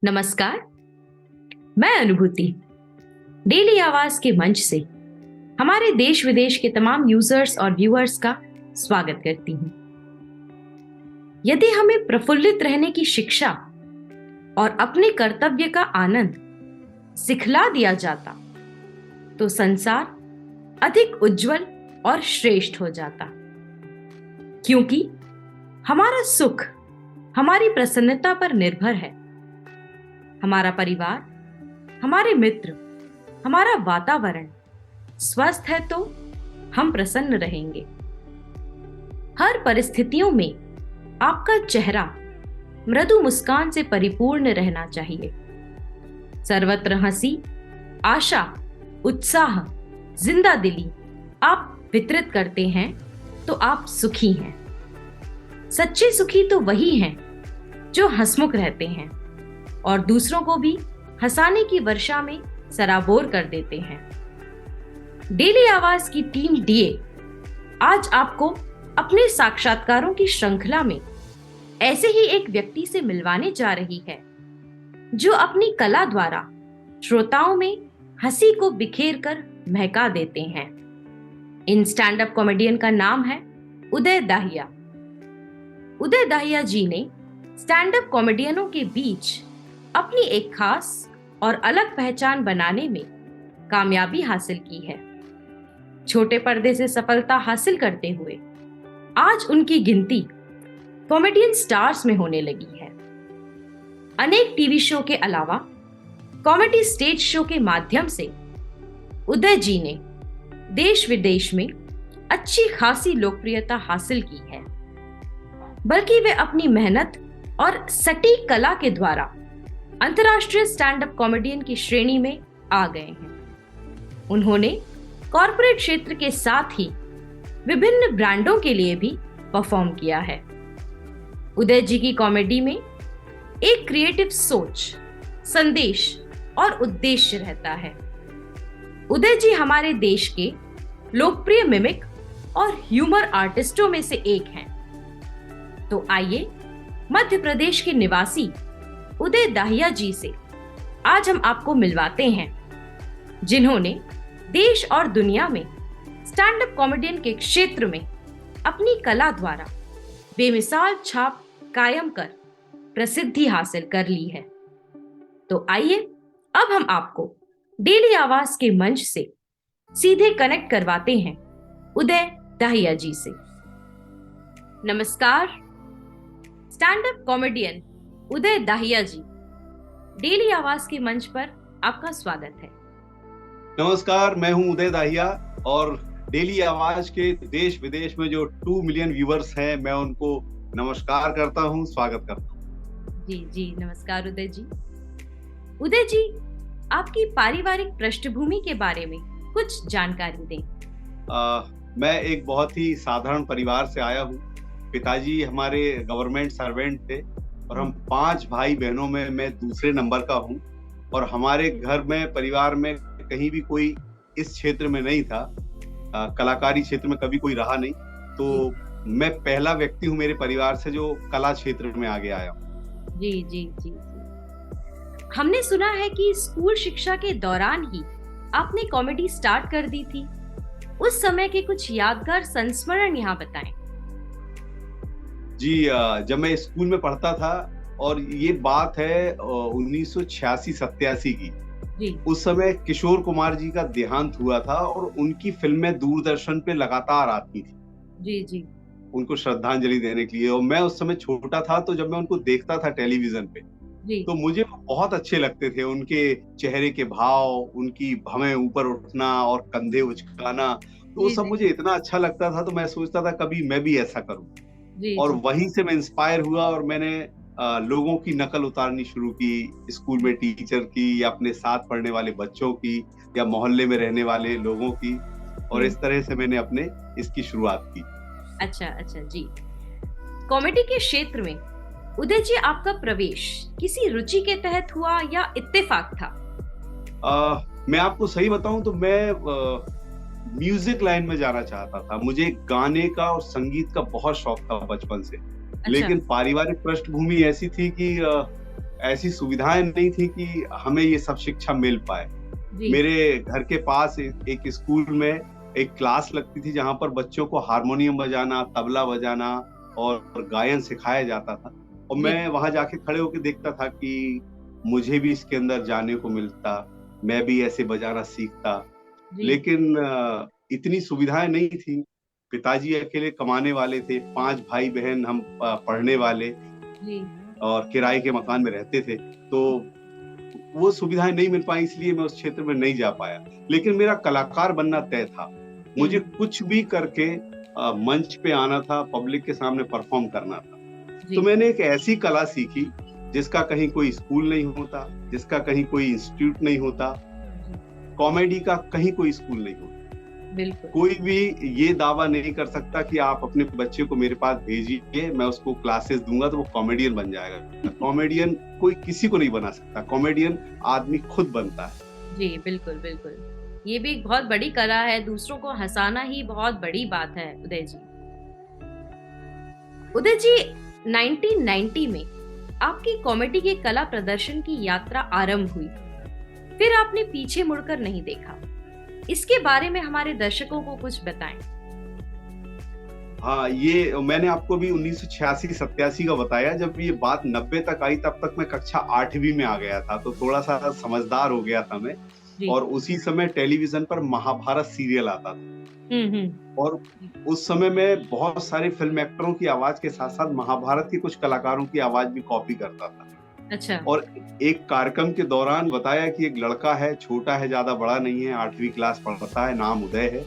नमस्कार। मैं अनुभूति डेली आवाज के मंच से हमारे देश विदेश के तमाम यूजर्स और व्यूअर्स का स्वागत करती हूँ। यदि हमें प्रफुल्लित रहने की शिक्षा और अपने कर्तव्य का आनंद सिखला दिया जाता तो संसार अधिक उज्जवल और श्रेष्ठ हो जाता, क्योंकि हमारा सुख हमारी प्रसन्नता पर निर्भर है। हमारा परिवार, हमारे मित्र, हमारा वातावरण स्वस्थ है तो हम प्रसन्न रहेंगे। हर परिस्थितियों में आपका चेहरा मृदु मुस्कान से परिपूर्ण रहना चाहिए। सर्वत्र हंसी, आशा, उत्साह, जिंदा दिली आप वितरित करते हैं तो आप सुखी हैं। सच्चे सुखी तो वही हैं जो हंसमुख रहते हैं और दूसरों को भी हंसाने की वर्षा में सराबोर कर देते हैं। डेली आवाज की टीम डीए आज आपको अपने साक्षात्कारों की श्रृंखला में ऐसे ही एक व्यक्ति से मिलवाने जा रही है जो अपनी कला द्वारा श्रोताओं में हंसी को बिखेर कर महका देते हैं। इन स्टैंड अप कॉमेडियन का नाम है उदय दाहिया। उदय दाहिया जी ने स्टैंड अप कॉमेडियनों के बीच अपनी एक खास और अलग पहचान बनाने में कामयाबी हासिल की है। छोटे पर्दे से सफलता हासिल करते हुए आज उनकी गिनती कॉमेडियन स्टार्स में होने लगी है। अनेक टीवी शो के अलावा कॉमेडी स्टेज शो के माध्यम से उदय जी ने देश विदेश में अच्छी खासी लोकप्रियता हासिल की है, बल्कि वे अपनी मेहनत और सटीक कला के द्वारा अंतर्राष्ट्रीय स्टैंड अप कॉमेडियन की श्रेणी में आ गए हैं। उन्होंने कॉर्पोरेट क्षेत्र के साथ ही विभिन्न ब्रांडों के लिए भी परफॉर्म किया है। उदय जी की कॉमेडी में एक क्रिएटिव सोच, संदेश और उद्देश्य रहता है। उदय जी हमारे देश के लोकप्रिय मिमिक और ह्यूमर आर्टिस्टों में से एक हैं। तो आइए मध्य प्रदेश के निवासी उदय दाहिया जी से आज हम आपको मिलवाते हैं, जिन्होंने देश और दुनिया में स्टैंड अप कॉमेडियन के क्षेत्र में अपनी कला द्वारा बेमिसाल छाप कायम कर प्रसिद्धि हासिल कर ली है। तो आइए अब हम आपको डेली आवाज के मंच से सीधे कनेक्ट करवाते हैं उदय दाहिया जी से। नमस्कार, स्टैंड अप कॉमेडियन उदय दाहिया जी, डेली आवाज के मंच पर आपका स्वागत है। नमस्कार, मैं हूं उदय दाहिया और डेली आवाज के देश विदेश में जो 2 मिलियन व्यूअर्स हैं, मैं उनको नमस्कार करता हूं, स्वागत करता हूं। जी जी, नमस्कार उदय जी। उदय जी, आपकी पारिवारिक पृष्ठभूमि के बारे में कुछ जानकारी दें। मैं एक बहुत ही साधारण परिवार से आया हूं। पिताजी हमारे गवर्नमेंट सर्वेंट थे और हम 5 भाई बहनों में मैं दूसरे नंबर का हूं और हमारे घर में परिवार में कहीं भी कोई इस क्षेत्र में नहीं था। कलाकारी क्षेत्र में कभी कोई रहा नहीं, तो मैं पहला व्यक्ति हूं मेरे परिवार से जो कला क्षेत्र में आगे आया हूं। जी जी जी जी। हमने सुना है कि स्कूल शिक्षा के दौरान ही आपने कॉमेडी स्टार्ट कर दी थी। उस समय के कुछ यादगार संस्मरण यहाँ बताएं। जी, जब मैं स्कूल में पढ़ता था और ये बात है 1986-87 की, जी। उस समय किशोर कुमार जी का देहांत हुआ था और उनकी फिल्में दूरदर्शन पे लगातार आती थी। जी जी। उनको श्रद्धांजलि देने के लिए, और मैं उस समय छोटा था, तो जब मैं उनको देखता था टेलीविजन पे जी। तो मुझे बहुत अच्छे लगते थे। उनके चेहरे के भाव, उनकी भवें ऊपर उठना और कंधे उचकाना, तो वो सब मुझे इतना अच्छा लगता था, तो मैं सोचता था कभी मैं भी ऐसा करूं। और वहीं से मैं इंस्पायर हुआ और मैंने लोगों की नकल उतारनी शुरू की, स्कूल में टीचर की या अपने साथ पढ़ने वाले बच्चों की या मोहल्ले में रहने वाले लोगों की, और इस तरह से मैंने अपने इसकी शुरुआत की। अच्छा अच्छा जी। कॉमेडी के क्षेत्र में उदय जी आपका प्रवेश किसी रुचि के तहत हुआ या इत्तेफाक था? मैं आपको सही बताऊं तो मैं म्यूजिक लाइन में जाना चाहता था। मुझे गाने का और संगीत का बहुत शौक था बचपन से। अच्छा। लेकिन पारिवारिक पृष्ठभूमि ऐसी थी कि ऐसी सुविधाएं नहीं थी कि हमें ये सब शिक्षा मिल पाए। मेरे घर के पास एक स्कूल में एक क्लास लगती थी जहां पर बच्चों को हारमोनियम बजाना, तबला बजाना और गायन सिखाया जाता था, और मैं वहां जाके खड़े होकर देखता था कि मुझे भी इसके अंदर जाने को मिलता, मैं भी ऐसे बजाना सीखता। लेकिन इतनी सुविधाएं नहीं थी। पिताजी अकेले कमाने वाले थे, 5 भाई बहन हम पढ़ने वाले और किराए के मकान में रहते थे, तो वो सुविधाएं नहीं मिल पाई, इसलिए मैं उस क्षेत्र में नहीं जा पाया। लेकिन मेरा कलाकार बनना तय था। मुझे कुछ भी करके मंच पे आना था, पब्लिक के सामने परफॉर्म करना था। तो मैंने एक ऐसी कला सीखी जिसका कहीं कोई स्कूल नहीं होता, जिसका कहीं कोई इंस्टीट्यूट नहीं होता, कॉमेडी का कहीं कोई स्कूल नहीं होता। बिल्कुल। कोई भी ये दावा नहीं कर सकता कि आप अपने बच्चे को मेरे पास भेजिए, मैं उसको क्लासेस दूंगा तो वो कॉमेडियन बन जाएगा। कॉमेडियन कोई किसी को नहीं बना सकता, कॉमेडियन आदमी खुद बनता है। जी बिल्कुल बिल्कुल, ये भी एक बहुत बड़ी कला है, दूसरों को हंसाना ही बहुत बड़ी बात है। उदय जी, उदय जी 1990 में आपकी कॉमेडी के कला प्रदर्शन की यात्रा आरंभ हुई, फिर आपने पीछे मुड़कर नहीं देखा। इसके बारे में हमारे दर्शकों को कुछ बताएं। हाँ, ये मैंने आपको भी 1986-87 का बताया। जब ये बात 90 तक आई तब तक मैं कक्षा 8वीं में आ गया था, तो थोड़ा सा समझदार हो गया था मैं। और उसी समय टेलीविजन पर महाभारत सीरियल आता था, और उस समय मैं बहुत सारे फिल्म एक्टरों की आवाज के साथ साथ महाभारत के कुछ कलाकारों की आवाज भी कॉपी करता था। अच्छा। और एक कार्यक्रम के दौरान बताया कि एक लड़का है, छोटा है, ज्यादा बड़ा नहीं है, 8वीं क्लास पढ़ता है, नाम उदय है,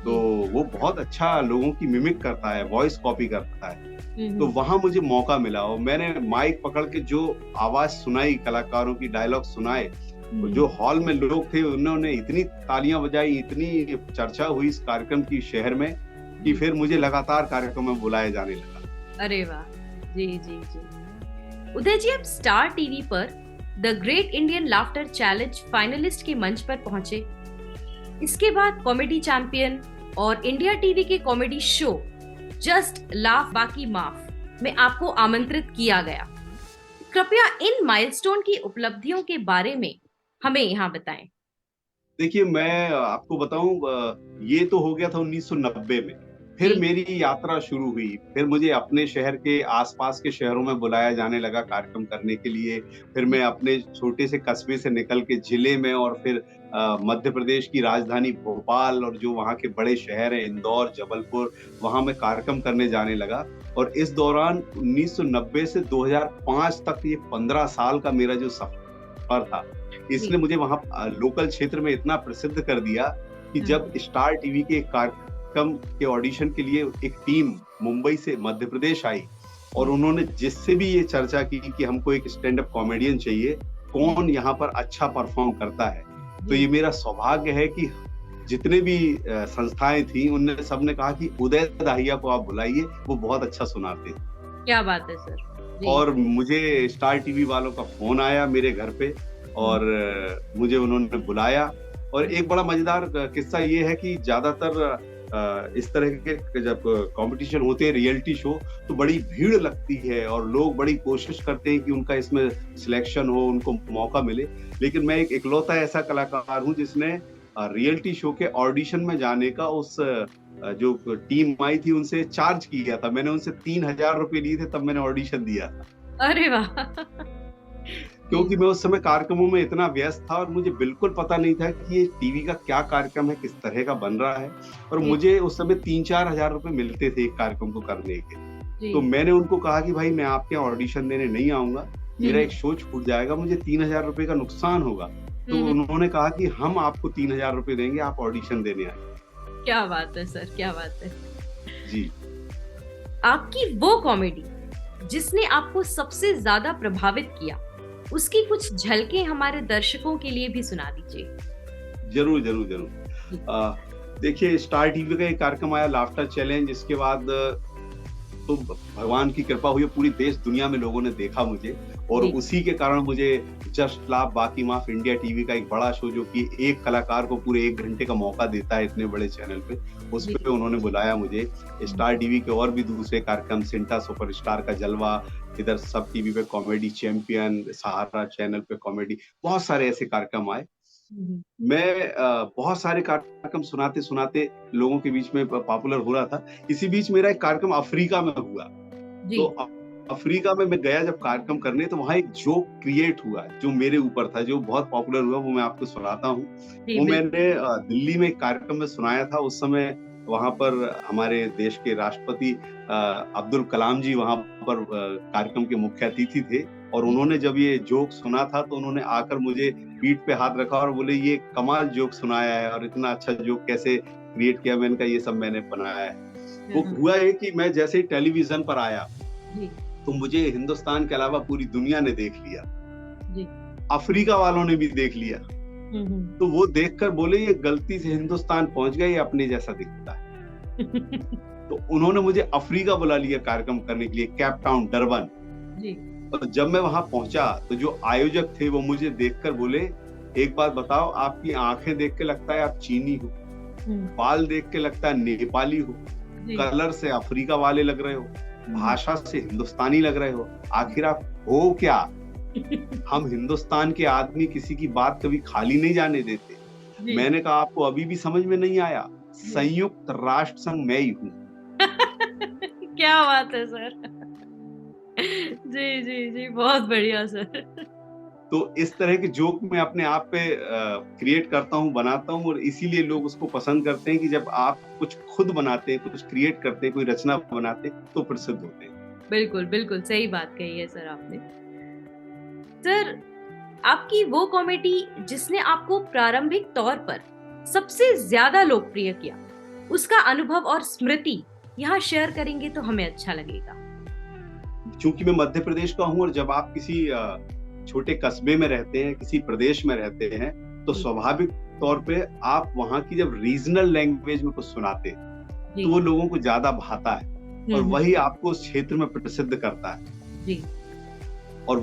तो वो बहुत अच्छा लोगों की मिमिक करता है, वॉइस कॉपी करता है। तो वहां मुझे मौका मिला और मैंने माइक पकड़ के जो आवाज सुनाई, कलाकारों की डायलॉग सुनाए, जो हॉल में लोग थे उन्होंने इतनी तालियां बजाई, इतनी चर्चा हुई इस कार्यक्रम की शहर में कि फिर मुझे लगातार कार्यक्रम में बुलाया जाने लगा। अरे वाह, जी जी जी। उदय जी, अब स्टार टीवी पर the great Indian laughter challenge finalist के मंच पर पहुंचे। इसके बाद कॉमेडी चैंपियन और इंडिया टीवी के कॉमेडी शो जस्ट लाफ बाकी माफ में आपको आमंत्रित किया गया। कृपया इन माइलस्टोन की उपलब्धियों के बारे में हमें यहाँ बताएं। देखिए, मैं आपको बताऊं, ये तो हो गया था 1990 में। फिर मेरी यात्रा शुरू हुई, फिर मुझे अपने शहर के आसपास के शहरों में बुलाया जाने लगा कार्यक्रम करने के लिए। फिर मैं अपने छोटे से कस्बे से निकल के जिले में और फिर मध्य प्रदेश की राजधानी भोपाल और जो वहाँ के बड़े शहर हैं इंदौर, जबलपुर, वहाँ मैं कार्यक्रम करने जाने लगा। और इस दौरान 1990 से 2005 तक ये 15 साल का मेरा जो सफर था, इसने मुझे वहाँ लोकल क्षेत्र में इतना प्रसिद्ध कर दिया कि जब स्टार टीवी के कार्यक्रम के ऑडिशन के लिए एक टीम मुंबई से मध्य प्रदेश आई और उन्होंने जिससे भी ये चर्चा की कि हमको एक स्टैंड अप कॉमेडियन चाहिए, कौन यहाँ पर अच्छा परफॉर्म करता है, तो ये मेरा सौभाग्य है कि जितने भी संस्थाएं थी उनने सबने कहा कि उदय दाहिया को आप बुलाइए, वो बहुत अच्छा सुनाते हैं। क्या बात है सर। और मुझे स्टार टीवी वालों का फोन आया मेरे घर पे और मुझे उन्होंने बुलाया। और एक बड़ा मजेदार किस्सा ये है कि ज्यादातर इस तरह के जब कंपटीशन होते हैं, रियलिटी शो, तो बड़ी भीड़ लगती है और लोग बड़ी कोशिश करते हैं कि उनका इसमें सिलेक्शन हो, उनको मौका मिले। लेकिन मैं एक इकलौता ऐसा कलाकार हूँ जिसने रियलिटी शो के ऑडिशन में जाने का उस जो टीम आई थी उनसे चार्ज किया था। मैंने उनसे 3000 रुपए लिए थे, तब मैंने ऑडिशन दिया था। अरे वाह। क्योंकि मैं उस समय कार्यक्रमों में इतना व्यस्त था और मुझे बिल्कुल पता नहीं था कि ये टीवी का क्या कार्यक्रम है, किस तरह का बन रहा है। और मुझे उस समय 3-4 हजार रुपए मिलते थे एक कार्यक्रम को करने के। तो मैंने उनको कहा कि भाई मैं आपके ऑडिशन देने नहीं आऊंगा, मेरा एक शो छूट जाएगा, मुझे 3000 रुपए का नुकसान होगा। तो उन्होंने कहा कि हम आपको 3000 रुपए देंगे, आप ऑडिशन देने आए। क्या बात है सर, क्या बात है जी। आपकी वो कॉमेडी जिसने आपको सबसे ज्यादा प्रभावित किया, उसकी कुछ झलकें हमारे दर्शकों के लिए भी सुना दीजिए। जरूर जरूर जरूर। देखिए, स्टार टीवी का एक कार्यक्रम आया लाफ्टर चैलेंज, इसके बाद तो भगवान की कृपा हुई, पूरी देश दुनिया में लोगों ने देखा मुझे। और उसी के कारण मुझे जस्ट लाफ बाकी माफ इंडिया टीवी का एक बड़ा शो, जो कि एक कलाकार को पूरे 1 घंटे का मौका देता है इतने बड़े चैनल पे, उस पे उन्होंने बुलाया मुझे। स्टार टीवी के और भी दूसरे कार्यक्रम, सिंटा सुपरस्टार का जलवा, इधर सब टीवी पे कॉमेडी चैंपियन, सहारा चैनल पे कॉमेडी, बहुत सारे ऐसे कार्यक्रम आए। मैं बहुत सारे कार्यक्रम सुनाते सुनाते लोगों के बीच में पॉपुलर हो रहा था। इसी बीच मेरा एक कार्यक्रम अफ्रीका में हुआ। तो अफ्रीका में मैं गया जब कार्यक्रम करने, तो वहाँ एक जोक क्रिएट हुआ जो मेरे ऊपर था, जो बहुत पॉपुलर हुआ, वो मैं आपको सुनाता हूँ। वो मैंने दिल्ली में एक कार्यक्रम में सुनाया था। उस समय वहाँ पर हमारे देश के राष्ट्रपति अब्दुल कलाम जी वहाँ पर कार्यक्रम के मुख्य अतिथि थे, और उन्होंने जब ये जोक सुना था तो उन्होंने आकर मुझे पीठ पे हाथ रखा और बोले, ये कमाल जोक सुनाया है और इतना अच्छा जोक कैसे क्रिएट किया। मैंने कहा ये सब मैंने बनाया है। वो हुआ है कि मैं जैसे ही टेलीविजन पर आया तो मुझे हिंदुस्तान के अलावा पूरी दुनिया ने देख लिया, अफ्रीका वालों ने भी देख लिया। तो वो देखकर बोले, ये गलती से हिंदुस्तान पहुंच गया, ये अपने जैसा दिखता है। तो उन्होंने मुझे अफ्रीका बुला लिया कार्यक्रम करने के लिए, केप टाउन, डरबन। और जब मैं वहां पहुंचा तो जो आयोजक थे वो मुझे देखकर बोले, एक बात बताओ, आपकी आंखें देख के लगता है आप चीनी हो, बाल देख के लगता है नेपाली हो, कलर से अफ्रीका वाले लग रहे हो, भाषा से हिंदुस्तानी लग रहे हो, आखिर आप हो क्या? हम हिंदुस्तान के आदमी किसी की बात कभी खाली नहीं जाने देते। मैंने कहा आपको अभी भी समझ में नहीं आया, संयुक्त राष्ट्र संघ मैं ही हूँ। क्या बात है सर। जी जी जी, बहुत बढ़िया सर। तो इस तरह के जोक मैं अपने आप पे क्रिएट करता हूँ, बनाता हूँ, और इसीलिए लोग उसको पसंद करते हैं कि जब आप कुछ खुद बनाते हैं, कुछ क्रिएट करते हैं, कोई रचना बनाते हैं, तो प्रसिद्ध होते हैं। बिल्कुल बिल्कुल सही बात कही है सर आपने। सर, आपकी वो कॉमेडी जिसने आपको प्रारंभिक तौर पर सबसे ज्यादा लोकप्रिय किया, उसका अनुभव और स्मृति यहाँ शेयर करेंगे तो हमें अच्छा लगेगा। क्योंकि मैं मध्य प्रदेश का हूँ, और जब आप किसी छोटे कस्बे में रहते हैं, किसी प्रदेश में रहते हैं, तो स्वाभाविक तौर पे आप वहाँ की जब रीजनल लैंग्वेज में कुछ सुनाते हैं तो वो लोगों को ज्यादा भाता है, और वही आपको उस क्षेत्र में प्रसिद्ध करता है, और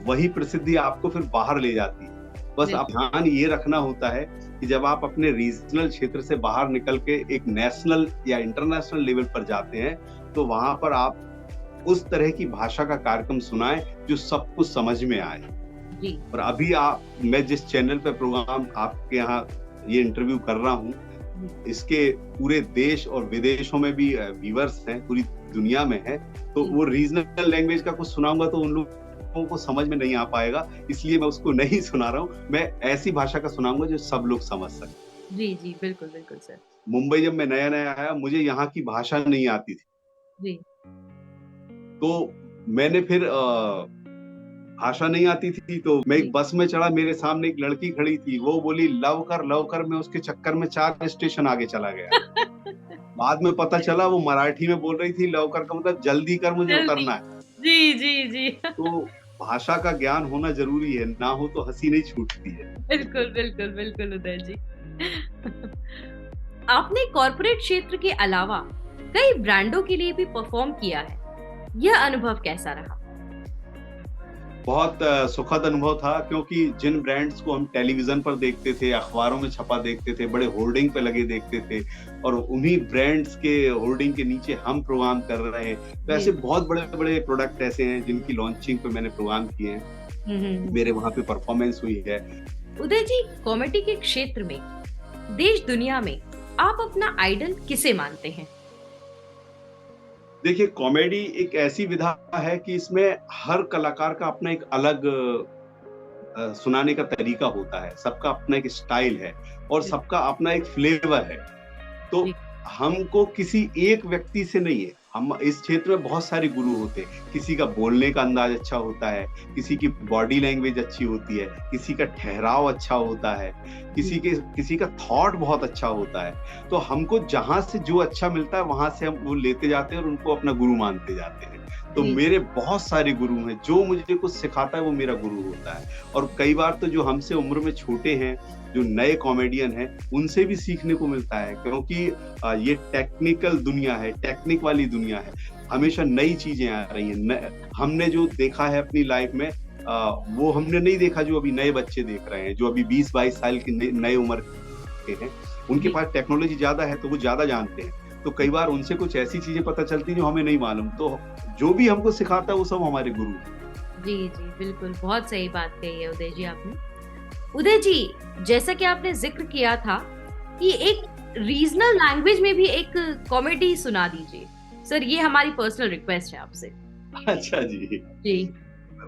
वही प्रसिद्धि आपको फिर बाहर ले जाती है। बस आप ध्यान ये रखना होता है कि जब आप अपने रीजनल क्षेत्र से बाहर निकल के एक नेशनल या इंटरनेशनल लेवल पर जाते हैं, तो वहां पर आप उस तरह की भाषा का कार्यक्रम सुनाएं जो सब कुछ समझ में आए। और अभी मैं जिस चैनल पे प्रोग्राम आपके यहाँ ये इंटरव्यू कर रहा हूँ, इसके पूरे देश और विदेशों में भी व्यूअर्स हैं, पूरी दुनिया में है। तो वो रीजनल लैंग्वेज का कुछ सुनाऊंगा तो उन लोगों को समझ में नहीं आ पाएगा, इसलिए मैं उसको नहीं सुना रहा हूँ। मैं ऐसी भाषा का सुनाऊंगा जो सब लोग समझ सकें। जी जी, बिल्कुल बिल्कुल सर। मुंबई जब मैं नया नया आया, मुझे यहाँ की भाषा नहीं आती थी, तो मैंने फिर भाषा नहीं आती थी, तो मैं एक बस में चढ़ा, मेरे सामने एक लड़की खड़ी थी, वो बोली लव कर, मैं उसके चक्कर में 4 स्टेशन आगे चला गया। बाद में पता चला वो मराठी में बोल रही थी, लव कर का मतलब जल्दी कर, मुझे उतरना है। जी जी जी। तो भाषा का ज्ञान होना जरूरी है, ना हो तो हंसी नहीं छूटती है। बिल्कुल बिल्कुल बिल्कुल उदय जी। आपने कॉर्पोरेट क्षेत्र के अलावा कई ब्रांडों के लिए भी परफॉर्म किया है, यह अनुभव कैसा रहा? बहुत सुखद अनुभव था, क्योंकि जिन ब्रांड्स को हम टेलीविजन पर देखते थे, अखबारों में छपा देखते थे, बड़े होर्डिंग पे लगे देखते थे, और उन्हीं ब्रांड्स के होर्डिंग के नीचे हम प्रोग्राम कर रहे हैं। तो ऐसे बहुत बड़े बड़े प्रोडक्ट ऐसे हैं जिनकी लॉन्चिंग पे मैंने प्रोग्राम किए हैं, मेरे वहां पे परफॉर्मेंस हुई है। उदय जी, कॉमेडी के क्षेत्र में देश दुनिया में आप अपना आइडल किसे मानते हैं? देखिए, कॉमेडी एक ऐसी विधा है कि इसमें हर कलाकार का अपना एक अलग सुनाने का तरीका होता है, सबका अपना एक स्टाइल है और सबका अपना एक फ्लेवर है। तो हमको किसी एक व्यक्ति से नहीं है, हम इस क्षेत्र में बहुत सारे गुरु होते हैं। किसी का बोलने का अंदाज अच्छा होता है, किसी की बॉडी लैंग्वेज अच्छी होती है, किसी का ठहराव अच्छा होता है, किसी का थॉट बहुत अच्छा होता है। तो हमको जहां से जो अच्छा मिलता है वहां से हम वो लेते जाते हैं और उनको अपना गुरु मानते जाते हैं। तो मेरे बहुत सारे गुरु हैं, जो मुझे कुछ सिखाता है वो मेरा गुरु होता है। और कई बार तो जो हमसे उम्र में छोटे हैं, जो नए कॉमेडियन हैं, उनसे भी सीखने को मिलता है, क्योंकि ये टेक्निकल दुनिया है, टेक्निक वाली दुनिया है, हमेशा नई चीजें आ रही हैं। हमने जो देखा है अपनी लाइफ में वो हमने नहीं देखा जो अभी नए बच्चे देख रहे हैं, जो अभी 20-22 साल के नए उम्र के हैं। उनके पास टेक्नोलॉजी ज्यादा है तो वो ज्यादा जानते हैं, तो कई बार उनसे कुछ ऐसी चीजें पता चलती जो हमें नहीं मालूम। तो जो भी हमको सिखाता है वो सब हमारे गुरु। जी जी बिल्कुल, बहुत सही बात कही है उदय जी आपने। उदय जी, जैसा कि आपने जिक्र किया था कि एक रीजनल लैंग्वेज में भी एक कॉमेडी सुना दीजिए सर, ये हमारी पर्सनल रिक्वेस्ट है आपसे। अच्छा जी। जी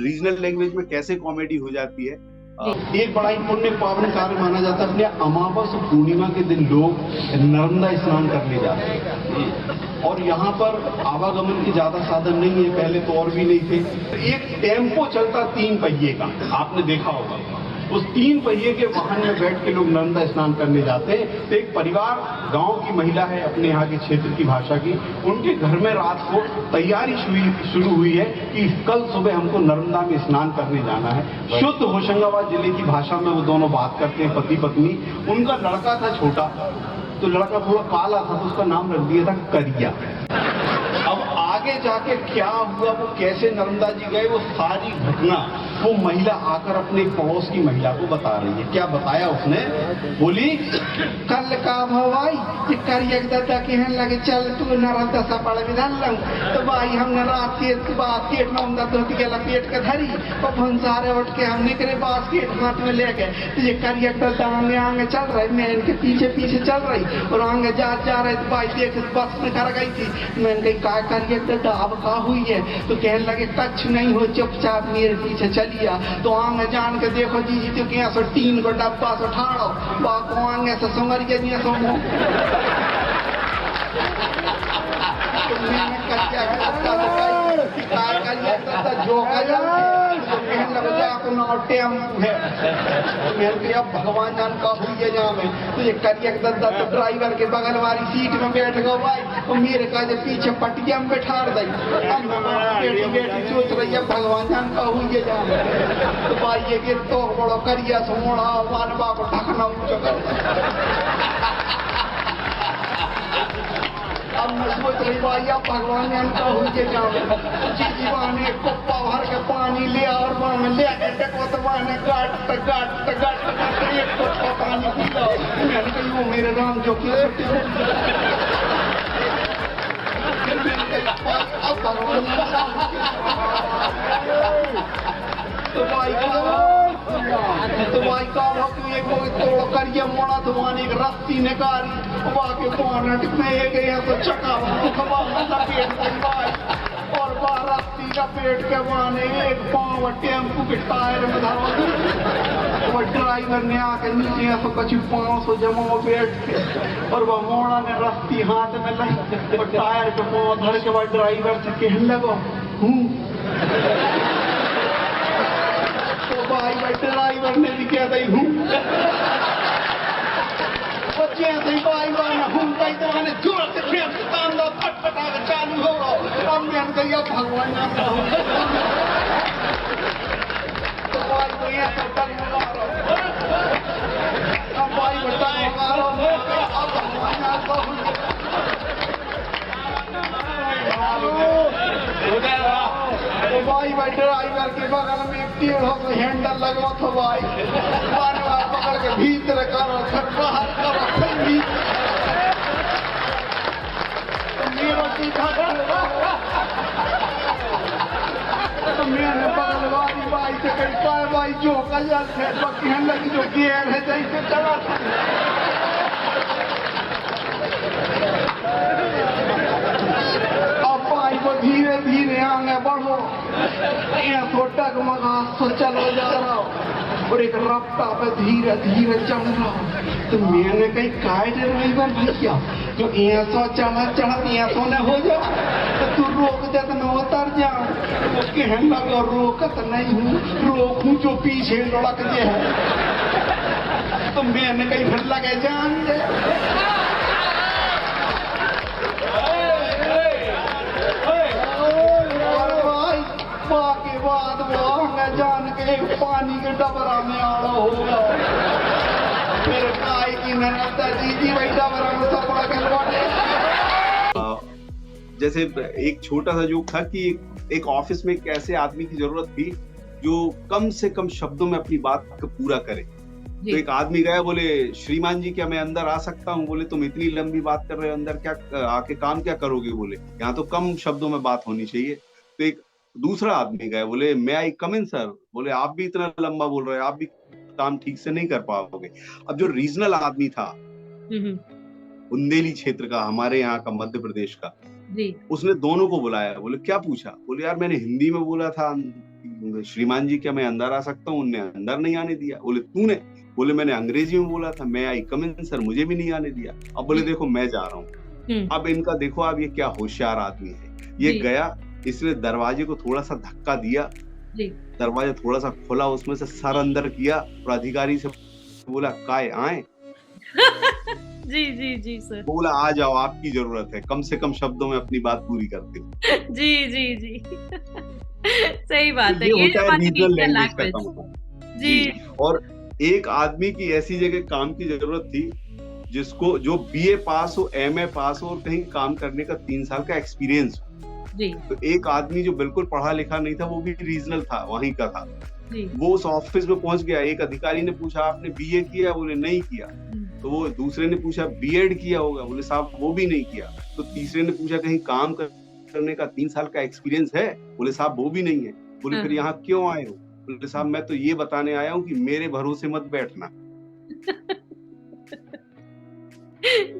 रीजनल लैंग्वेज में कैसे कॉमेडी हो जाती है? एक बड़ा ही पुण्य पावन कार्य माना जाता है। अपने अमावस पूर्णिमा के दिन लोग नर्मदा स्नान करने जाते हैं और यहाँ पर आवागमन के ज्यादा साधन नहीं है, पहले तो और भी नहीं थे। एक टेम्पो चलता 3 पहिए का, आपने देखा होगा। उस 3 पहिए के वाहन में बैठ के लोग नर्मदा स्नान करने जाते हैं। तो एक परिवार, गांव की महिला है, अपने यहाँ के क्षेत्र की भाषा की, उनके घर में रात को तैयारी शुरू हुई है कि कल सुबह हमको नर्मदा में स्नान करने जाना है। शुद्ध होशंगाबाद जिले की भाषा में वो दोनों बात करते हैं, पति पत्नी। उनका लड़का था छोटा, तो लड़का थोड़ा काला था, तो उसका नाम रख दिया था करिया। अब आगे जाके क्या हुआ, वो कैसे नर्मदा जी गए, वो सारी घटना वो महिला आकर अपने पड़ोस की महिला को बता रही है। क्या बताया उसने? बोली, कल का भवाई ये करिया दादा कहन लगे चल तू नर्मदा सपड़ विधान लंग। तो भाई हमने रात के बाद केट नर्मदा धोती के लपेट के धरी और भंसारे उठ के हमने करे बास के हाथ में ले गए। तो ये करिया दादा आगे आगे चल रही, मैं इनके पीछे पीछे चल रही और आगे जा रहे। तो भाई देख बस में कर गई थी। मैंने कही का करिया दादा अब का हुई है? तो कहने लगे कच्छ नहीं हो, चुपचाप मेरे पीछे चलिया। तो आगे जान के देखो जी तो क्या सो 3 को डब्बा से ठाड़ो बाको आगे से संगरिया दिया सो मो। तो मैंने कच्चा दादा शिकार करिया दादा जो का तो कहने लगे जाको ना टेम्पो है। तो मैंने कहा भगवान जान का हुई है जहाँ में। तो ये करिया दादा तो ड्राइवर के बगल वाली सीट में बैठ गए भाई और मेरे का पीछे पटिया में बैठा दी। बेटी सोच रही है भगवान जान का हुई है जहाँ में। तो भाई ये कि तो बड़ो करिया सोना मानवा को ढकना ऊंचा कर। अब मैं सोच रही भाई अब भगवान जान का हुई है जहाँ में। जी बहाने कुप्पा भर के पानी ले और वहाँ में ले देखो तो बहाने गाट एक कुप्पा पानी पी लो। मैंने कही वो मेरे राम जो की अब भगवान तो भाई का तोड़ करिए मोड़ा तो वहां एक रस्सी निकाली के बोनट में गया तो चका पेट और रस्सी का पेट के बाने एक पाँव टेम्पू के टायर में धरो। वो ड्राइवर ने आके नीचे तो कछु 500 जमा बैठ के और वह मोड़ा ने रस्सी हाथ में लाई और टायर के पाँव धर के वह ड्राइवर से कहने लगो तो भाई ड्राइवर ने भी कह दी हूँ बच्चे ऐसे भाई वाला हूँ कहीं तो मैंने जोर से खेल तांदा फटफटा के चालू हो अब मैंने कहा भगवान ना तो भाई को ये तो तक लगा रहा अब भाई बता लगा रहा अब भगवान ना तो भाई ड्राइवर के बगल में एक टेढ़ा सा हैंडल लगवा था भाई मारवा पकड़ के भीतर करो फिर बाहर करो फिर भी तो मेरा सीधा तो मैंने बगल वाली भाई से कही पाए भाई जो कजल है बाकी हैंडल जो गियर है जैसे चला था धीरे धीरे आगे बढ़ो तो डगमगा तो चलो जा रहा हो और एक रफ्ता पे धीरे धीरे चढ़ रहा हो। तो मैंने कहीं काय ड्राइवर भैया जो ऐसा चढ़ा ऐसा न हो जा तो तू रोक दे तो मैं उतर जाऊं। उसके हैंडल को रोकत नहीं हूँ, रोकूं जो पीछे लड़क जे है। तो मैंने कहीं फिर लगे जान दे बाद वो जान के पानी के डबरा में आड़ा होगा फिर काय की मेहनत जी भाई डबरा में सब बड़ा खिलवाड़े। जैसे एक छोटा सा जोक था कि एक ऑफिस में एक ऐसे आदमी की जरूरत थी जो कम से कम शब्दों में अपनी बात को पूरा करे। तो एक आदमी गया, बोले श्रीमान जी क्या मैं अंदर आ सकता हूँ? बोले तुम इतनी लंबी बात कर रहे हो, अंदर क्या आके काम क्या करोगे? बोले यहाँ तो कम शब्दों में बात होनी चाहिए। तो एक दूसरा आदमी गया, बोले मैं आई कम इन सर? बोले आप भी इतना लंबा बोल रहे हो, आप भी काम ठीक से नहीं कर पाओगे। अब जो रीजनल आदमी था बुंदेली क्षेत्र का, हमारे यहाँ का, मध्य प्रदेश का, उसने दोनों को बुलाया। बोले क्या पूछा? बोले यार मैंने हिंदी में बोला था श्रीमान जी क्या मैं अंदर आ सकता हूँ, उनने अंदर नहीं आने दिया। बोले तूने? बोले मैंने अंग्रेजी में बोला था, मैं आई कम इन सर, मुझे भी नहीं आने दिया। अब बोले देखो मैं जा रहा हूँ। अब इनका देखो, आप ये क्या होशियार आदमी है। ये गया, इसने दरवाजे को थोड़ा सा धक्का दिया, दरवाजा थोड़ा सा खोला, उसमें से सर अंदर किया और अधिकारी से बोला काय आए? जी जी जी सर। बोला आ जाओ, आपकी जरूरत है, कम से कम शब्दों में अपनी बात पूरी करते हो। जी जी जी सही बात है। ये होता है रीजनल लैंग्वेज का काम। जी। और एक आदमी की ऐसी जगह काम की जरूरत थी जिसको, जो बीए पास हो, एमए पास हो और कहीं काम करने का 3 साल का एक्सपीरियंस हो। जी। तो एक आदमी जो बिल्कुल पढ़ा लिखा नहीं था, वो भी रीजनल था, वहीं का था। वो उस ऑफिस में पहुंच गया। एक अधिकारी ने पूछा आपने बीए किया? बोले नहीं किया। तो वो दूसरे ने पूछा बीएड किया होगा? बोले साहब वो भी नहीं किया। तो तीसरे ने पूछा कहीं काम करने का 3 साल का एक्सपीरियंस है? बोले साहब वो भी नहीं है। बोले फिर यहाँ क्यों आए हो? बोले साहब मैं तो ये बताने आया हूँ कि मेरे भरोसे मत बैठना।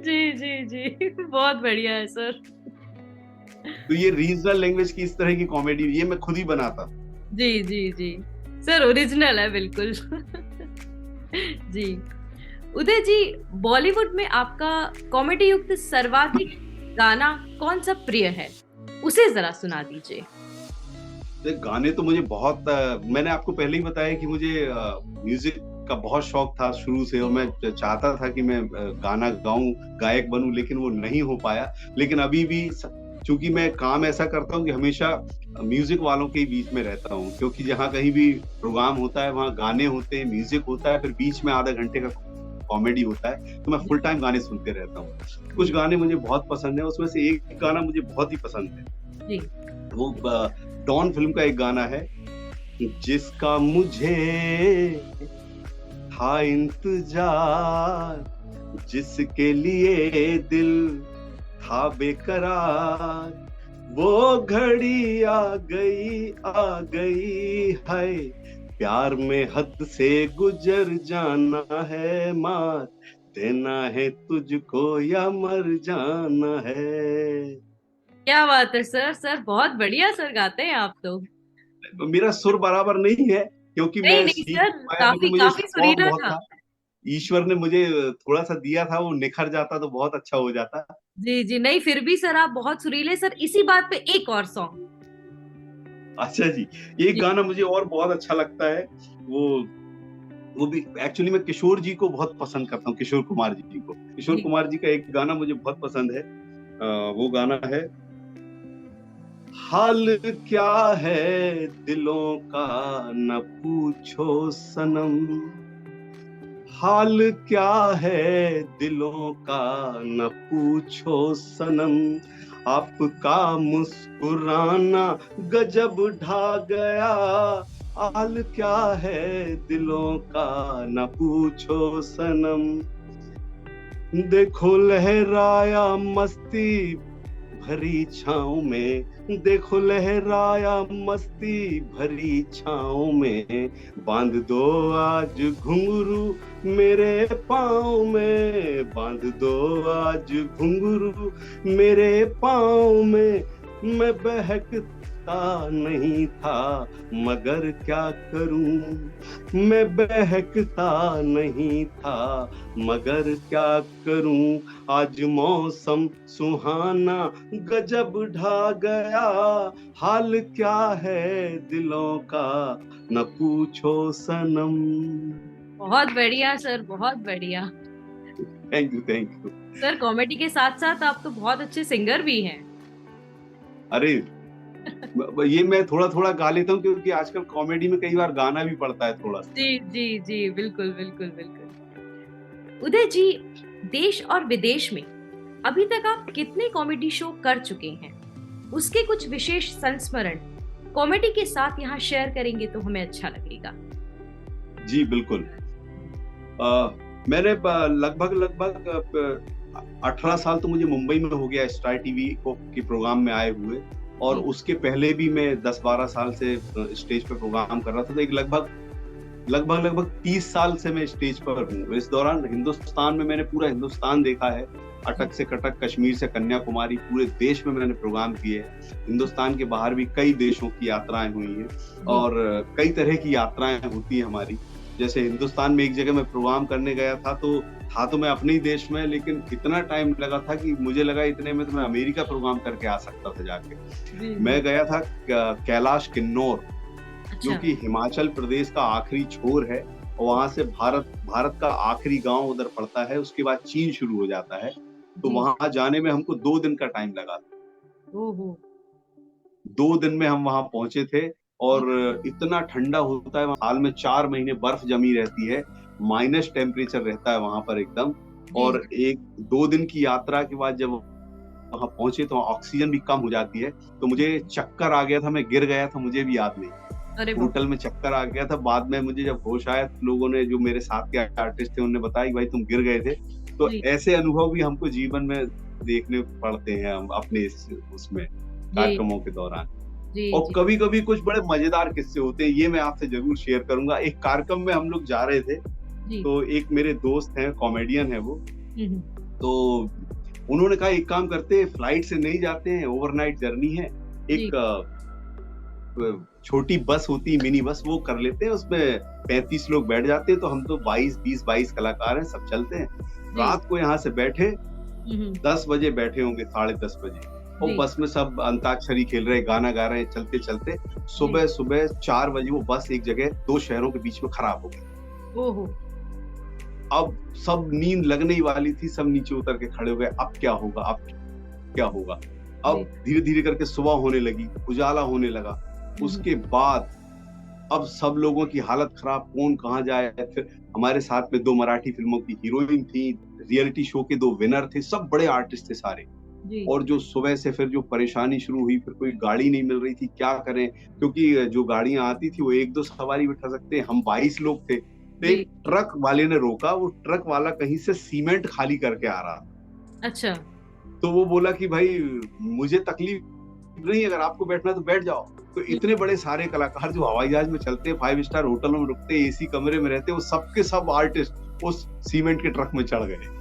जी जी जी बहुत बढ़िया है सर। तो ये रीजनल लैंग्वेज की इस तरह की कॉमेडी ये मैं खुद ही बनाता। जी जी जी सर, ओरिजिनल है बिल्कुल। जी उदय जी, बॉलीवुड में आपका कॉमेडी युक्त सर्वाधिक गाना कौन सा प्रिय है, उसे जरा सुना दीजिए। गाने तो मुझे बहुत, मैंने आपको पहले ही बताया कि मुझे म्यूजिक का बहुत शौक था शुरू से, और मैं चाहता था कि मैं गाना गाऊं, गायक बनूं, लेकिन वो नहीं हो पाया। लेकिन अभी भी चूंकि मैं काम ऐसा करता हूं कि हमेशा म्यूजिक वालों के बीच में रहता हूं, क्योंकि जहां कहीं भी प्रोग्राम होता है वहां गाने होते हैं, म्यूजिक होता है, फिर बीच में आधा घंटे का कॉमेडी होता है, तो मैं फुल टाइम गाने सुनते रहता हूँ। कुछ गाने मुझे बहुत पसंद है, उसमें से एक गाना मुझे बहुत ही पसंद है जी। वो डॉन फिल्म का एक गाना है, जिसका मुझे था इंतजार, जिसके लिए दिल था बेकरार, वो घड़ी आ गई है, प्यार में हद से गुजर जाना है, मार देना है तुझको या मर जाना है। क्या बात है सर, सर बहुत बढ़िया सर गाते हैं आप तो। मेरा सुर बराबर नहीं है क्योंकि मैं नहीं सीख सर, पाया, लेकिन मुझे काफी शौक सुरीला बहुत था। ईश्वर ने मुझे थोड़ा सा दिया था, वो निखर जाता तो बहुत अच्छा हो जाता। जी जी, नहीं फिर भी सर आप बहुत सुरीले। सर इसी बात पे एक और सॉन्ग। अच्छा जी, एक गाना मुझे और बहुत अच्छा लगता है, वो भी एक्चुअली मैं किशोर जी को बहुत पसंद करता हूँ, किशोर कुमार जी को। किशोर कुमार जी का एक गाना मुझे बहुत पसंद है, वो गाना है, हाल क्या है दिलों का न पूछो सनम, हाल क्या है दिलों का न पूछो सनम, आपका मुस्कुराना गजब ढा गया, हाल क्या है दिलों का न पूछो सनम, देखो लहराया मस्ती भरी छाँव में, देखो लहराया मस्ती भरी छाँव में, बांध दो आज घुंघरू मेरे पाँव में, बांध दो आज घुंघरू मेरे पाँव में, मैं बहकता नहीं था मगर क्या करूं, मैं बहकता नहीं था मगर क्या करूं, आज मौसम सुहाना गजब ढा गया, हाल क्या है दिलों का न पूछो सनम। बहुत बढ़िया सर, बहुत बढ़िया। थैंक यू सर कॉमेडी के साथ साथ आप तो बहुत अच्छे सिंगर भी हैं। अरे ये मैं थोड़ा थोड़ा गा लेता हूँ क्योंकि आजकल कॉमेडी में कई बार गाना भी पड़ता है थोड़ा सा। जी जी जी बिल्कुल बिल्कुल बिल्कुल। उदय जी, देश और विदेश में अभी तक आप कितने कॉमेडी शो कर चुके हैं, उसके कुछ विशेष संस्मरण कॉमेडी के साथ यहाँ शेयर करेंगे तो हमें अच्छा लगेगा। जी बिल्कुल। मैंने लगभग 18 साल तो मुझे मुंबई में हो गया स्टार टीवी के प्रोग्राम में आए हुए, और उसके पहले भी मैं 10-12 साल से स्टेज पे प्रोग्राम कर रहा था। तो एक लगभग 30 साल से मैं स्टेज पर हूँ। इस दौरान हिंदुस्तान में मैंने पूरा हिंदुस्तान देखा है, अटक से कटक, कश्मीर से कन्याकुमारी, पूरे देश में मैंने प्रोग्राम किए हैं। हिंदुस्तान के बाहर भी कई देशों की यात्राएं हुई हैं, और कई तरह की यात्राएं होती हैं हमारी। जैसे हिंदुस्तान में एक जगह मैं प्रोग्राम करने गया था, तो मैं अपने ही देश में, लेकिन इतना टाइम लगा था कि मुझे लगा इतने में तो मैं अमेरिका प्रोग्राम करके आ सकता था जाके। मैं गया था कैलाश किन्नौर, जो कि हिमाचल प्रदेश का आखिरी छोर है, और वहां से भारत का आखिरी गांव उधर पड़ता है। उसके बाद चीन शुरू हो जाता है, तो वहां जाने में हमको 2 दिन का टाइम लगा था। 2 दिन में हम वहां पहुंचे थे, और इतना ठंडा होता है, साल में 4 महीने बर्फ जमी रहती है, माइनस टेम्परेचर रहता है वहां पर एकदम। और 1-2 दिन की यात्रा के बाद जब वहां पहुंचे तो ऑक्सीजन भी कम हो जाती है, तो मुझे चक्कर आ गया था, मैं गिर गया था, मुझे भी याद नहीं। होटल में चक्कर आ गया था। बाद में मुझे जब होश आया तो लोगों ने, जो मेरे साथ के आर्टिस्ट थे, उन्होंने बताया कि भाई तुम गिर गए थे। तो ऐसे अनुभव भी हमको जीवन में देखने पड़ते हैं, हम अपने उसमें कार्यक्रमों के दौरान। और कभी कभी कुछ बड़े मजेदार किस्से होते हैं, ये मैं आपसे जरूर शेयर करूंगा। एक कार्यक्रम में हम लोग जा रहे थे, तो एक मेरे दोस्त हैं, कॉमेडियन है वो, तो उन्होंने कहा एक काम करते हैं, फ्लाइट से नहीं जाते हैं, ओवरनाइट जर्नी है, एक छोटी बस होती है, मिनी बस, वो कर लेते हैं, उसमें 35 लोग बैठ जाते हैं। तो हम तो 20 कलाकार हैं, सब चलते हैं। रात को यहाँ से बैठे, 10 बजे बैठे होंगे, 10:30 बजे, और बस में सब अंताक्षरी खेल रहे, गाना गा रहे हैं, चलते चलते सुबह 4 बजे वो बस एक जगह 2 शहरों के बीच में खराब हो गई। अब सब नींद लगने ही वाली थी, सब नीचे उतर के खड़े हो गए, अब क्या होगा। अब धीरे धीरे करके सुबह होने लगी, उजाला होने लगा। उसके बाद अब सब लोगों की हालत खराब, कौन कहाँ जाए। फिर हमारे साथ में 2 मराठी फिल्मों की हीरोइन थी, रियलिटी शो के 2 विनर थे, सब बड़े आर्टिस्ट थे सारे। और जो सुबह से फिर जो परेशानी शुरू हुई, फिर कोई गाड़ी नहीं मिल रही थी, क्या करें, क्योंकि जो गाड़ियां आती थी वो 1-2 सवारी बिठा सकते हैं, हम 22 लोग थे। तो एक ट्रक वाले ने रोका, वो ट्रक वाला कहीं से सीमेंट खाली करके आ रहा था। अच्छा। तो वो बोला कि भाई मुझे तकलीफ नहीं, अगर आपको बैठना तो बैठ जाओ। तो इतने बड़े सारे कलाकार जो हवाई जहाज में चलते हैं, 5 स्टार होटलों में रुकते, एसी कमरे में रहते, वो सबके सब आर्टिस्ट उस सीमेंट के ट्रक में चढ़ गए।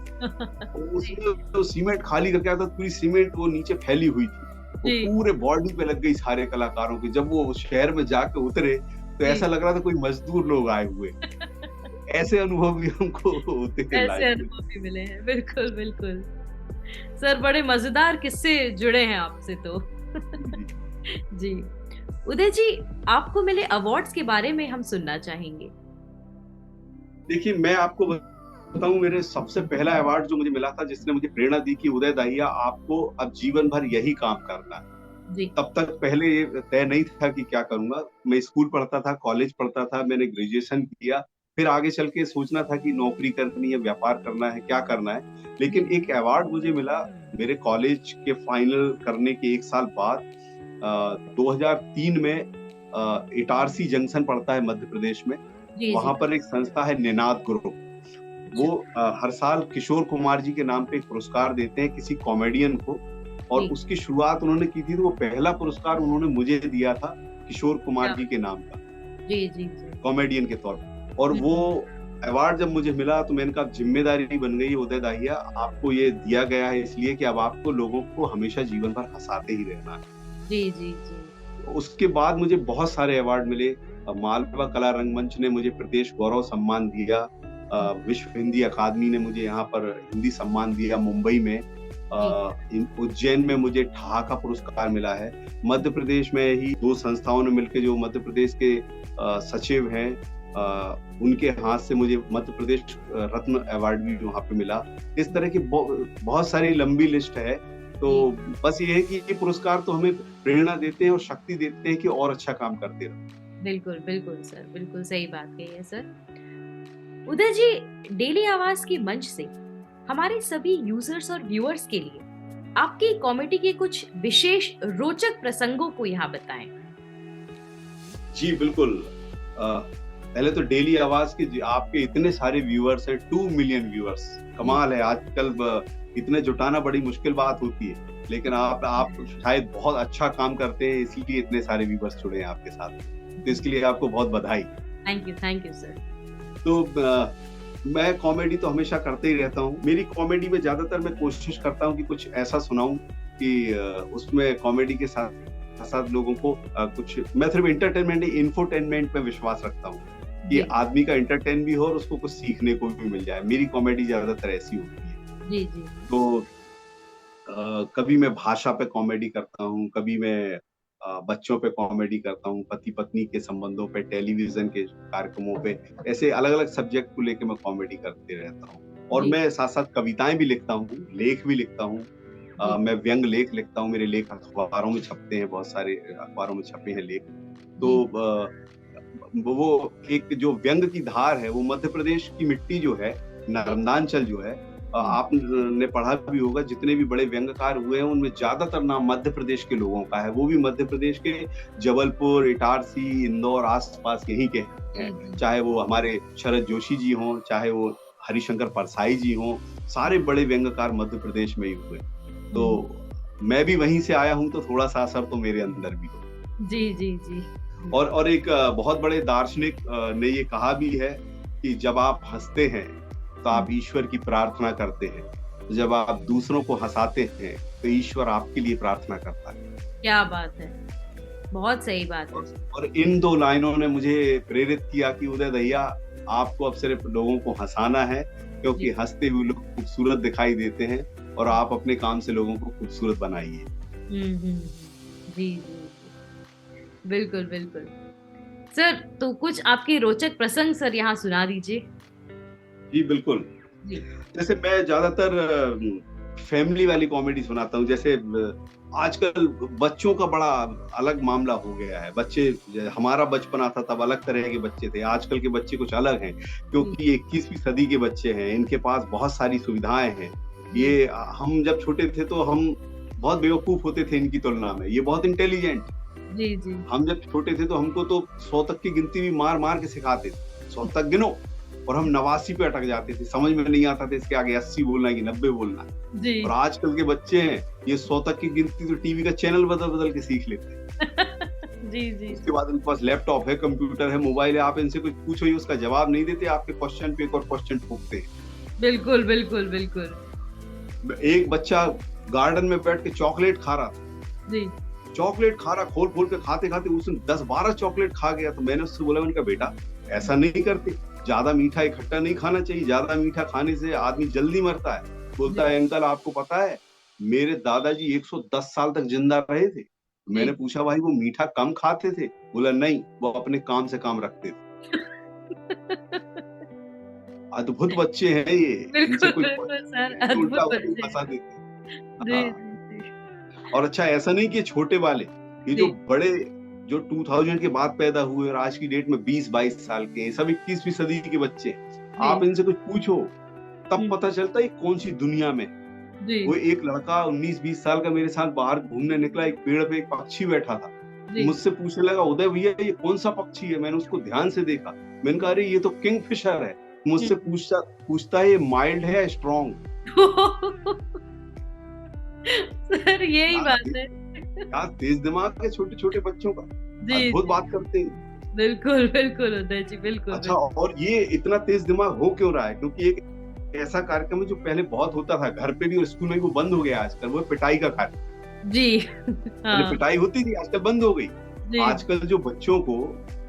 उसमें तो सीमेंट खाली करके आता, पूरी सीमेंट वो नीचे फैली हुई थी, वो पूरे बॉडी पे लग गई सारे कलाकारों के। जब वो शहर में जाके उतरे तो ऐसा लग रहा था कोई मजदूर लोग आए हुए। ऐसे अनुभव भी हमको होते हैं, ऐसे अनुभव भी मिले हैं। बिल्कुल बिल्कुल सर, बड़े मजेदार किस्से जुड़े हैं आपसे तो। जी उदय जी, आपको मिले अवार्ड्स के बारे में हम सुनना चाहेंगे। देखिए, मैं आपको बताऊं, मेरे सबसे पहला अवार्ड जो मुझे मिला था, जिसने मुझे प्रेरणा दी कि उदय दाहिया, आपको अब जीवन भर यही काम करना है। तब तक पहले ये तय नहीं था कि क्या करूंगा। मैं स्कूल पढ़ता था, कॉलेज पढ़ता था, मैंने ग्रेजुएशन किया, फिर आगे चल के सोचना था कि नौकरी करनी है, व्यापार करना है, क्या करना है। लेकिन एक अवार्ड मुझे मिला मेरे कॉलेज के फाइनल करने के 1 साल बाद। 2003 में इटारसी जंक्शन पड़ता है मध्य प्रदेश में, वहां पर एक संस्था है निनाद ग्रुप। वो हर साल किशोर कुमार जी के नाम पे एक पुरस्कार देते हैं किसी कॉमेडियन को, और उसकी शुरुआत उन्होंने की थी। तो वो पहला पुरस्कार उन्होंने मुझे दिया था किशोर कुमार जी के नाम का, कॉमेडियन के तौर पर। और वो अवार्ड जब मुझे मिला तो मैंने कहा जिम्मेदारी बन गई, उदय दाहिया आपको ये दिया गया है इसलिए कि अब आपको लोगों को हमेशा जीवन भर हंसाते ही रहना है। उसके बाद मुझे बहुत सारे अवार्ड मिले। मालवा कला रंगमंच ने मुझे प्रदेश गौरव सम्मान दिया, विश्व हिंदी अकादमी ने मुझे यहाँ पर हिंदी सम्मान दिया मुंबई में, उज्जैन में मुझे ठहाका पुरस्कार मिला है। मध्य प्रदेश में ही 2 संस्थाओं ने मिलकर, जो मध्य प्रदेश के सचिव हैं, उनके हाथ से मुझे मध्य प्रदेश रत्न अवार्ड भी वहाँ पे मिला। इस तरह की बहुत सारी लंबी लिस्ट है। तो बस ये है कि ये पुरस्कार तो हमें प्रेरणा देते हैं और शक्ति देते हैं कि और अच्छा काम करते रहो। बिल्कुल बिल्कुल सर, बिल्कुल सही बात कही है सर। उदय जी, डेली आवाज के मंच से हमारे सभी यूजर्स और व्यूअर्स के लिए आपकी कॉमेडी के कुछ विशेष रोचक प्रसंगों को यहाँ बताएं। जी बिल्कुल। पहले तो डेली आवाज के आपके इतने सारे व्यूअर्स हैं, 2 मिलियन व्यूअर्स, कमाल है। आजकल इतने जुटाना बड़ी मुश्किल बात होती है, लेकिन आप शायद बहुत अच्छा काम करते हैं, इसलिए इतने सारे व्यूअर्स जुड़े हैं आपके साथ, तो इसके लिए आपको बहुत बधाई। Thank you sir. तो मैं कॉमेडी तो हमेशा करते ही रहता हूँ। मेरी कॉमेडी में ज्यादातर मैं कोशिश करता हूँ कि कुछ ऐसा सुनाऊं कि उसमें कॉमेडी के साथ साथ लोगों को कुछ, मैं सिर्फ इंटरटेनमेंट, इन्फोटेनमेंट में विश्वास रखता हूँ कि आदमी का एंटरटेन भी हो और उसको कुछ सीखने को भी मिल जाए। मेरी कॉमेडी ज्यादातर ऐसी होती है। जी जी। तो कभी मैं भाषा पे कॉमेडी करता हूँ, कभी मैं बच्चों पे कॉमेडी करता हूँ, पति पत्नी के संबंधों पे, टेलीविजन के कार्यक्रमों पे, ऐसे अलग अलग सब्जेक्ट को लेके मैं कॉमेडी करते रहता हूँ। और मैं साथ साथ कविताएं भी लिखता हूँ, लेख भी लिखता हूँ। मैं व्यंग लेख लिखता हूँ, मेरे लेख अखबारों में छपते हैं, बहुत सारे अखबारों में छपे हैं लेख। तो वो एक जो व्यंग की धार है, वो मध्य प्रदेश की मिट्टी जो है, नर्मदांचल जो है, आपने पढ़ा भी होगा, जितने भी बड़े व्यंग्यकार हुए हैं उनमें ज्यादातर नाम मध्य प्रदेश के लोगों का है। वो भी मध्य प्रदेश के जबलपुर, इटारसी, इंदौर आसपास यहीं के हैं। चाहे वो हमारे शरद जोशी जी हों, चाहे वो हरिशंकर परसाई जी हों, सारे बड़े व्यंग्यकार मध्य प्रदेश में ही हुए। तो मैं भी वहीं से आया हूं, तो थोड़ा सा असर तो मेरे अंदर भी हो। जी जी जी। और एक बहुत बड़े दार्शनिक ने ये कहा भी है कि जब आप हंसते हैं तो आप ईश्वर की प्रार्थना करते हैं, जब आप दूसरों को हंसाते हैं तो ईश्वर आपके लिए प्रार्थना करता है। क्या बात है, बहुत सही बात है। और इन 2 लाइनों ने मुझे प्रेरित किया कि उदय दहिया, आपको अब सिर्फ लोगों को हंसाना है, क्योंकि हंसते हुए लोग खूबसूरत दिखाई देते हैं, और आप अपने काम से लोगों को खूबसूरत बनाइए। जी जी, बिल्कुल बिल्कुल सर। तो कुछ आपके रोचक प्रसंग सर यहाँ सुना दीजिए। जी बिल्कुल। जैसे मैं ज्यादातर फैमिली वाली कॉमेडी सुनाता हूँ। जैसे आजकल बच्चों का बड़ा अलग मामला हो गया है। बच्चे, हमारा बचपना था तब अलग तरह के बच्चे थे, आजकल के बच्चे कुछ अलग हैं, क्योंकि 21वीं सदी के बच्चे हैं, इनके पास बहुत सारी सुविधाएं हैं। ये हम जब छोटे थे तो हम बहुत बेवकूफ होते थे इनकी तुलना में, ये बहुत इंटेलिजेंट। जी जी। हम जब छोटे थे तो हमको तो 100 तक की गिनती भी मार मार के सिखाते थे, 100 तक गिनो, और हम 89 पे अटक जाते थे, समझ में नहीं आता था इसके आगे 80 बोलना है कि 90 बोलना है। जी। और आजकल के बच्चे हैं, ये 100 तक की गिनती तो टीवी का चैनल बदल बदल के सीख लेते हैं। जी जी। उसके बाद इनके पास लैपटॉप है, कंप्यूटर है, मोबाइल है, आप इनसे कुछ पूछो ही उसका जवाब नहीं देते, आपके क्वेश्चन पे एक और क्वेश्चन ठोकते हैं। बिल्कुल बिल्कुल बिल्कुल। एक बच्चा गार्डन में बैठ के चॉकलेट खा रहा था। जी। चॉकलेट खा रहा, खोल खोल के खाते खाते उसने 10-12 चॉकलेट खा गया। तो मैंने उससे बोला, मैंने कहा बेटा ऐसा नहीं करते, ज्यादा मीठा इकट्ठा नहीं खाना चाहिए, ज्यादा मीठा खाने से आदमी जल्दी मरता है। बोलता है अंकल आपको पता है मेरे दादाजी 110 साल तक जिंदा रहे थे। मैंने पूछा भाई वो मीठा कम खाते थे? बोला नहीं, वो अपने काम से काम रखते थे। अद्भुत बच्चे हैं ये, इनसे कुछ उल्टा फंसा देते हैं। और अच्छा, ऐसा नहीं कि छोटे वाले, ये जो बड़े, जो 2000 के बाद पैदा हुए और आज की डेट में 20-22 साल के, सब 21वीं सदी के बच्चे, आप इनसे कुछ पूछो तब पता चलता है कौन सी दुनिया में। वो एक लड़का 19-20 साल का मेरे साथ बाहर घूमने निकला, एक पेड़ पे एक पक्षी बैठा था, मुझसे पूछने लगा उदय भैया ये कौन सा पक्षी है? मैंने उसको ध्यान से देखा, मैंने कहा अरे ये तो किंगफिशर है। मुझसे पूछता है ये माइल्ड है स्ट्रॉन्ग? सर यही बात है, क्या तेज दिमाग है छोटे छोटे बच्चों का, अद्भुत बात करते हैं। बिल्कुल बिल्कुल उदय जी, बिल्कुल। अच्छा, और ये इतना तेज दिमाग हो क्यों रहा है? क्योंकि एक ऐसा कार्यक्रम है जो पहले बहुत होता था घर पे भी और स्कूल में भी, वो बंद हो गया आजकल, वो पिटाई का कार्यक्रम। जी। हाँ। पिटाई होती थी, आजकल बंद हो गई। आजकल जो बच्चों को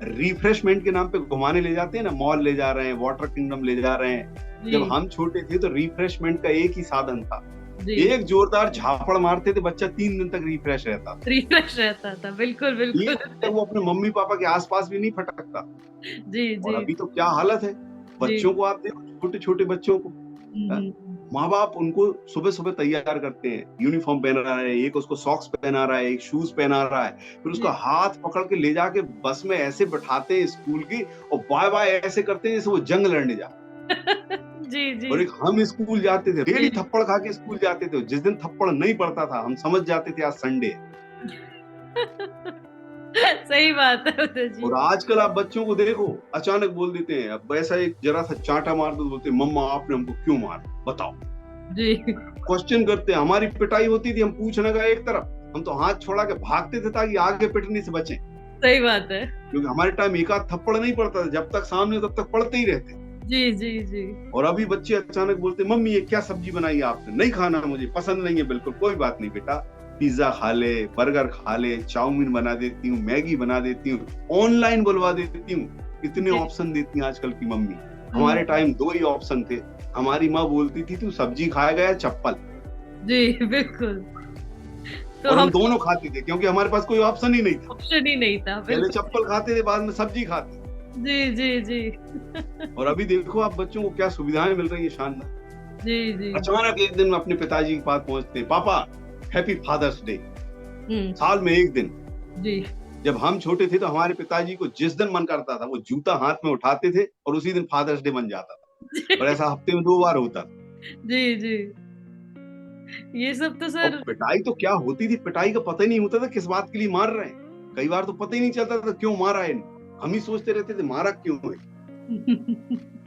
रिफ्रेशमेंट के नाम पे घुमाने ले जाते हैं ना, मॉल ले जा रहे हैं, वाटर किंगडम ले जा रहे हैं। जब हम छोटे थे तो रिफ्रेशमेंट का एक ही साधन था, एक जोरदार झापड़ मारते थे, बच्चा 3 दिन तक रिफ्रेश रहता था। बिल्कुल बिल्कुल। तो वो अपने मम्मी पापा के आसपास भी नहीं फटकता। जी जी। और अभी तो क्या हालत है बच्चों को, आप देखो छोटे छोटे बच्चों को, माँ बाप उनको सुबह सुबह तैयार करते हैं, यूनिफॉर्म पहना रहा है, एक उसको सॉक्स पहना रहा है, एक शूज पहना रहा है, फिर उसका हाथ पकड़ के ले जाके बस में ऐसे बैठाते हैं स्कूल की, और बाय बाय ऐसे करते हैं जैसे वो जंग लड़ने जा। जी जी। और एक हम स्कूल जाते थे, डेली थप्पड़ खा के स्कूल जाते थे, जिस दिन थप्पड़ नहीं पड़ता था हम समझ जाते थे आज संडे। सही बात है उदय जी। और आजकल आप बच्चों को देखो, अचानक बोल देते हैं, अब ऐसा एक जरा सा चांटा मार दो, बोलते हैं मम्मा आपने हमको क्यों मारा, बताओ। जी क्वेश्चन करते हैं। हमारी पिटाई होती थी, हम पूछने का एक तरफ, हम तो हाथ छोड़ा के भागते थे ताकि आगे पिटने से बचें, सही बात है। क्योंकि हमारे टाइम एक आध थप्पड़ नहीं पड़ता था, जब तक सामने तब तक पड़ते ही रहते। जी जी जी। और अभी बच्चे अचानक बोलते मम्मी ये क्या सब्जी बनाई है आपने, नहीं खाना, मुझे पसंद नहीं है बिल्कुल। कोई बात नहीं बेटा, पिज्जा खा ले, बर्गर खा ले, चाउमीन बना देती हूँ, मैगी बना देती हूँ, ऑनलाइन बुलवा देती हूँ। इतने ऑप्शन देती हैं आजकल की मम्मी। हमारे टाइम 2 ही ऑप्शन थे। हमारी माँ बोलती थी तू सब्जी खाएगा या चप्पल। जी बिल्कुल। तो और हम दोनों खाते थे, क्योंकि हमारे पास कोई ऑप्शन ही नहीं था। ऑप्शन ही नहीं था। पहले चप्पल खाते थे, बाद में सब्जी खाते। जी जी जी। और अभी देखो आप बच्चों को क्या सुविधाएं मिल रही है, शानदार। जी जी। अचानक एक दिन अपने पिताजी के पास पहुंचते, पापा हैप्पी फादर्स डे। साल में एक दिन। जी। जब हम छोटे थे तो हमारे पिताजी को जिस दिन मन करता था वो जूता हाथ में उठाते थे और उसी दिन फादर्स डे बन जाता था। और ऐसा हफ्ते में 2 बार होता था। जी जी। ये सब तो और सर, पिटाई तो क्या होती थी, पिटाई का पता ही नहीं होता था किस बात के लिए मार रहे हैं। कई बार तो पता ही नहीं चलता था क्यों मारा है। हम ही सोचते रहते थे मारा क्यों है।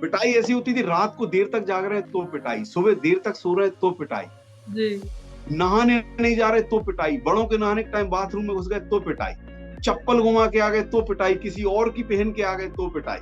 पिटाई ऐसी होती थी, रात को देर तक जाग रहे तो पिटाई, सुबह देर तक सो रहे तो पिटाई, जी नहाने नहीं जा रहे तो पिटाई, बड़ों के नहाने के टाइम बाथरूम में घुस गए तो पिटाई, चप्पल घुमा के आ गए तो पिटाई, किसी और की पहन के आ गए तो पिटाई,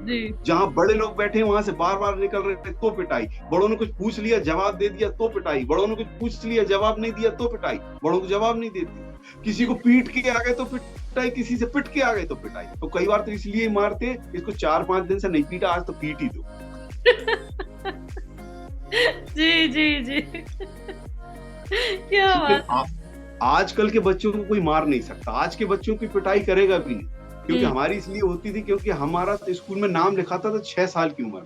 जी जहां बड़े लोग बैठे वहां से बार बार निकल रहे थे तो पिटाई, बड़ों ने कुछ पूछ लिया जवाब दे दिया तो पिटाई, बड़ों ने कुछ पूछ लिया जवाब नहीं दिया तो पिटाई, बड़ों को जवाब नहीं देती, किसी को पीट के आ गए तो पिटाई, किसी से पिट के आ गए तो पिटाई। तो कई बार तो इसलिए मारते, इसको 4-5 दिन से नहीं पीटा, आज तो पीट ही दो। जी जी जी। क्या बात। आजकल के बच्चों को कोई मार नहीं सकता, आज के बच्चों की पिटाई करेगा भी नहीं, क्योंकि हमारी इसलिए होती थी क्योंकि हमारा तो स्कूल में नाम लिखाता था 6 साल की उम्र,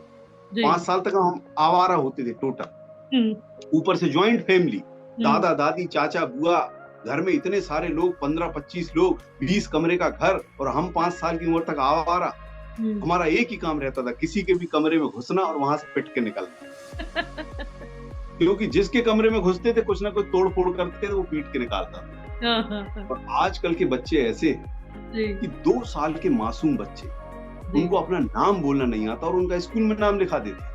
5 साल तक हम आवारा होते थे टोटल। ऊपर से ज्वाइंट फैमिली, दादा दादी चाचा बुआ, घर में इतने सारे लोग, 15-25 लोग, 20 कमरे का घर, और हम 5 साल की उम्र तक आवारा। हमारा एक ही काम रहता था, किसी के भी कमरे में घुसना और वहां से पिट के निकलना। क्योंकि जिसके कमरे में घुसते थे कुछ ना कुछ तोड़ फोड़ करते थे, वो पीट के निकालता था। और आजकल के बच्चे ऐसे कि 2 साल के मासूम बच्चे, उनको अपना नाम बोलना नहीं आता और उनका स्कूल में नाम लिखा देते।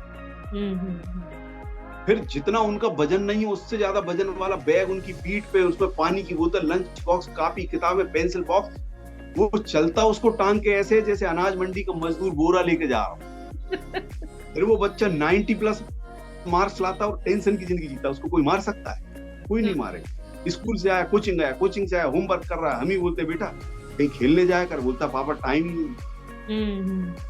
फिर जितना उनका वजन नहीं है उससे ज्यादा वजन वाला बैग उनकी पीठ पे, उसमें पानी की बोतल, लंच बॉक्स, कापी किताबें, पेंसिल बॉक्स, वो चलता उसको टांग के ऐसे जैसे अनाज मंडी का मजदूर बोरा लेके जा रहा। फिर वो बच्चा 90+ मार्क्स लाता और टेंशन की जिंदगी जीता। उसको कोई मार सकता है? कोई नहीं मारेगा। स्कूल से आया, कोचिंग से आया, होमवर्क कर रहा है, हम ही बोलते बेटा कहीं खेलने जाया कर, बोलता पापा टाइम ही नहीं।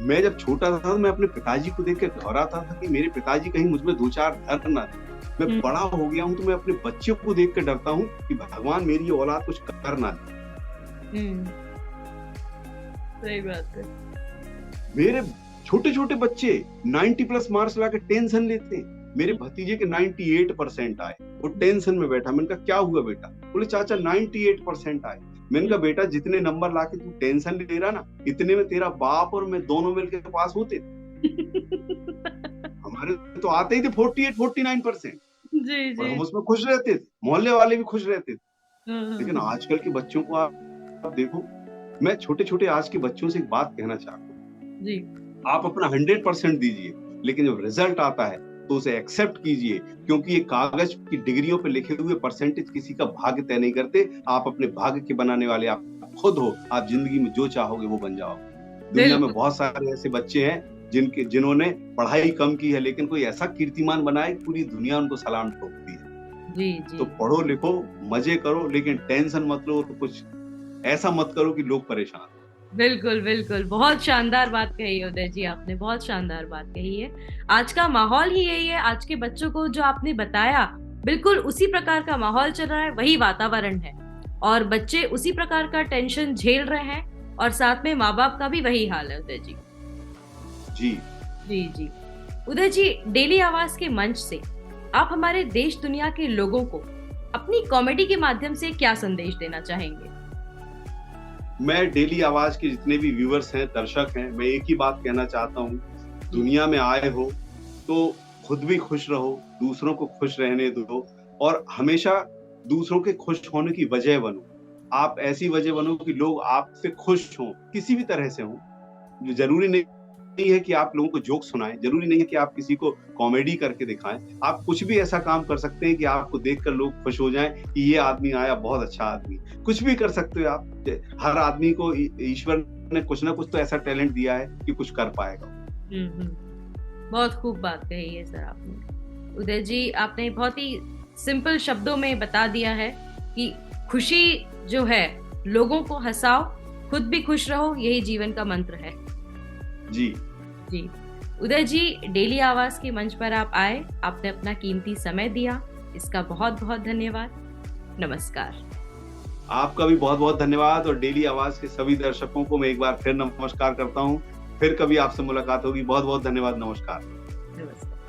मैं जब छोटा था तो मैं अपने पिताजी को देख के घबराता था कि मेरे पिताजी कहीं मुझमें 2-4 डर ना दे। मैं बड़ा हो गया हूं तो मैं अपने बच्चे को देख के डरता हूं कि भगवान मेरी औलाद कुछ कर ना दे। सही बात है। मेरे छोटे छोटे बच्चे 90+ मार्क्स लाके टेंशन लेते हैं। मेरे भतीजे के 98% आए, वो टेंशन में बैठा। मैंने कहा क्या हुआ बेटा? बोले चाचा 98% आए। मैंने कहा बेटा जितने नंबर लाके तू टेंशन ले रहा ना, इतने में तेरा बाप और मैं दोनों मिलकर पास होते। हमारे तो आते ही थे 48-49%। जी जी। और हम उसमें खुश रहते थे, मोहल्ले वाले भी खुश रहते थे। लेकिन आजकल के बच्चों को आप देखो, मैं छोटे छोटे आज के बच्चों से एक बात कहना चाहता हूँ जी, आप अपना 100% दीजिए, लेकिन जब रिजल्ट आता है तो उसे एक्सेप्ट कीजिए, क्योंकि ये कागज की डिग्रियों पे लिखे हुए परसेंटेज किसी का भाग्य तय नहीं करते। आप अपने भाग्य के बनाने वाले आप खुद हो। आप जिंदगी में जो चाहोगे वो बन जाओगे। दुनिया में बहुत सारे ऐसे बच्चे हैं जिन्होंने पढ़ाई कम की है, लेकिन कोई ऐसा कीर्तिमान बनाए पूरी दुनिया उनको सलाम ठोकती है। जी, जी। तो पढ़ो लिखो, मजे करो, लेकिन टेंशन मत लो, कुछ ऐसा मत करो कि लोग परेशान। बिल्कुल बिल्कुल, बहुत शानदार बात कही है उदय जी, आपने बहुत शानदार बात कही है। आज का माहौल ही यही है। आज के बच्चों को जो आपने बताया, बिल्कुल उसी प्रकार का माहौल चल रहा है, वही वातावरण है, और बच्चे उसी प्रकार का टेंशन झेल रहे हैं, और साथ में माँ बाप का भी वही हाल है उदय जी। जी जी जी। उदय जी, डेली आवाज के मंच से आप हमारे देश दुनिया के लोगों को अपनी कॉमेडी के माध्यम से क्या संदेश देना चाहेंगे? मैं डेली आवाज के जितने भी व्यूअर्स हैं, दर्शक हैं, मैं एक ही बात कहना चाहता हूँ, दुनिया में आए हो तो खुद भी खुश रहो, दूसरों को खुश रहने दो, और हमेशा दूसरों के खुश होने की वजह बनो। आप ऐसी वजह बनो कि लोग आपसे खुश हों, किसी भी तरह से हों। जरूरी नहीं है कि आप लोगों को जोक सुनाएं, जरूरी नहीं है कि आप किसी को कॉमेडी करके दिखाएं। आप कुछ भी ऐसा काम कर सकते हैं कि आपको देखकर लोग खुश हो जाएं कि ये आदमी आया, बहुत अच्छा आदमी। कुछ भी कर सकते हो आप। हर आदमी को ईश्वर ने कुछ ना कुछ तो ऐसा टैलेंट दिया है कि कुछ कर पाएगा। बहुत खूब बात कही है सर आपने। उदय जी, आपने बहुत ही सिंपल शब्दों में बता दिया है कि खुशी जो है, लोगों को हंसाओ, खुद भी खुश रहो, यही जीवन का मंत्र है। जी जी उदय जी, डेली आवाज के मंच पर आप आए, आपने अपना कीमती समय दिया, इसका बहुत बहुत धन्यवाद। नमस्कार। आपका भी बहुत बहुत धन्यवाद, और डेली आवाज के सभी दर्शकों को मैं एक बार फिर नमस्कार करता हूँ। फिर कभी आपसे मुलाकात होगी। बहुत बहुत धन्यवाद। नमस्कार। नमस्कार।